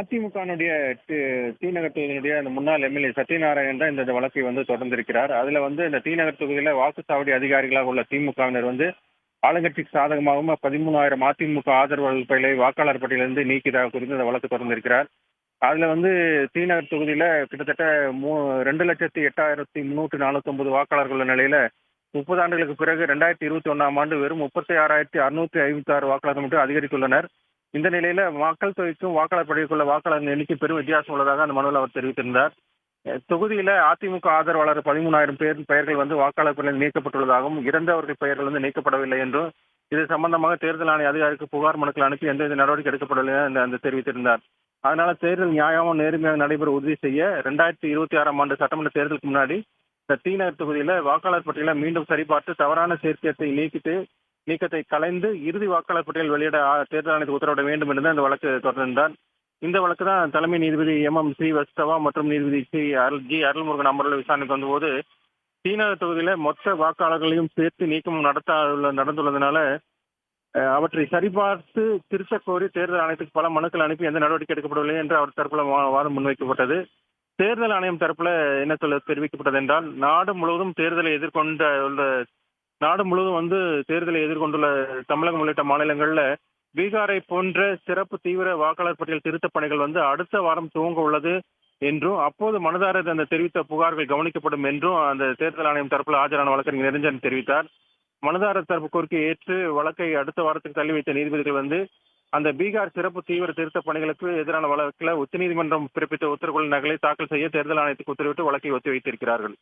அதிமுகனுடைய D நகர் தொகுதியினுடைய அந்த முன்னாள் எம்எல்ஏ சத்யநாராயணன் தான் இந்த வழக்கை தொடர்ந்திருக்கிறார். அதுல இந்த டி நகர் தொகுதியில வாக்குச்சாவடி அதிகாரிகளாக உள்ள திமுகவினர் ஆளுங்கட்சிக்கு சாதகமாகவும் 13,000 அதிமுக ஆதரவாளர்கள் பெயரை வாக்காளர் பட்டியலிருந்து நீக்கியதாக குறித்து இந்த வழக்கு தொடர்ந்திருக்கிறார். அதுல டி நகர் தொகுதியில கிட்டத்தட்ட 2,08,349 வாக்காளர்கள் உள்ள நிலையில 30 ஆண்டுகளுக்கு பிறகு 2021ஆம் ஆண்டு வெறும் 36,656 வாக்காளர்கள் மட்டும் அதிகரித்துள்ளனர். இந்த நிலையில மக்கள் தொகைக்கும் வாக்காளர் பட்டியலுக்குள்ள வாக்காளர் எண்ணிக்கை பெரும் வித்தியாசம் உள்ளதாக அந்த மனுவில் அவர் தெரிவித்திருந்தார். தொகுதியில அதிமுக ஆதரவாளர் 13,000 பெயர்கள் வாக்காளர் பட்டியலில் நீக்கப்பட்டுள்ளதாகவும் இறந்தவர்கள் பெயர்கள் நீக்கப்படவில்லை என்றும் இது சம்பந்தமாக தேர்தல் ஆணைய அதிகாரிக்கு புகார் மனுக்கள் அனுப்பி எந்தவித நடவடிக்கை எடுக்கப்படவில்லை என்று தெரிவித்திருந்தார். அதனால தேர்தல் நியாயமும் நேர்மையாக நடைபெற உறுதி செய்ய 2026ஆம் ஆண்டு சட்டமன்ற தேர்தலுக்கு முன்னாடி இந்த டி நகர் தொகுதியில வாக்காளர் பட்டியலை மீண்டும் சரிபார்த்து தவறான சேர்க்கையத்தை நீக்கத்தை கலைந்து இறுதி வாக்காளர் பட்டியல் வெளியிட தேர்தல் ஆணையத்துக்கு உத்தரவிட வேண்டும் என்று அந்த வழக்கு தொடர்ந்தார். இந்த வழக்கு தான் தலைமை நீதிபதி எம் ஸ்ரீவத்சவா மற்றும் நீதிபதி அருள்முருகன் அமர்வில் விசாரணைக்கு வந்தபோது டி நகர் தொகுதியில மொத்த வாக்காளர்களையும் சேர்த்து நீக்கம் நடந்துள்ளதுனால அவற்றை சரிபார்த்து திருத்தக் கோரி தேர்தல் ஆணையத்துக்கு பல மனுக்கள் அனுப்பி எந்த நடவடிக்கை எடுக்கப்படவில்லை என்று அவர் தரப்புல வாதம் முன்வைக்கப்பட்டது. தேர்தல் ஆணையம் தரப்புல என்ன தெரிவிக்கப்பட்டது என்றால் நாடு முழுவதும் தேர்தலை எதிர்கொண்டுள்ள தமிழகம் உள்ளிட்ட மாநிலங்கள்ல பீகாரை போன்ற சிறப்பு தீவிர வாக்காளர் பட்டியல் திருத்தப் பணிகள் அடுத்த வாரம் துவங்க உள்ளது என்றும் அப்போது மனுதாரர் அந்த தெரிவித்த புகார்கள் கவனிக்கப்படும் என்றும் அந்த தேர்தல் ஆணையம் தரப்புல ஆஜரான வழக்கறிஞர் நிரஞ்சன் தெரிவித்தார். மனுதாரர் தரப்பு கோரிக்கை ஏற்று வழக்கை அடுத்த வாரத்துக்கு தள்ளி வைத்த நீதிபதிகள் அந்த பீகார் சிறப்பு தீவிர திருத்தப் பணிகளுக்கு எதிரான வழக்கில் உச்சநீதிமன்றம் பிறப்பித்த உத்தரவுகளின் நகலை தாக்கல் செய்ய தேர்தல் ஆணையத்துக்கு உத்தரவிட்டு வழக்கை ஒத்திவைத்திருக்கிறார்கள்.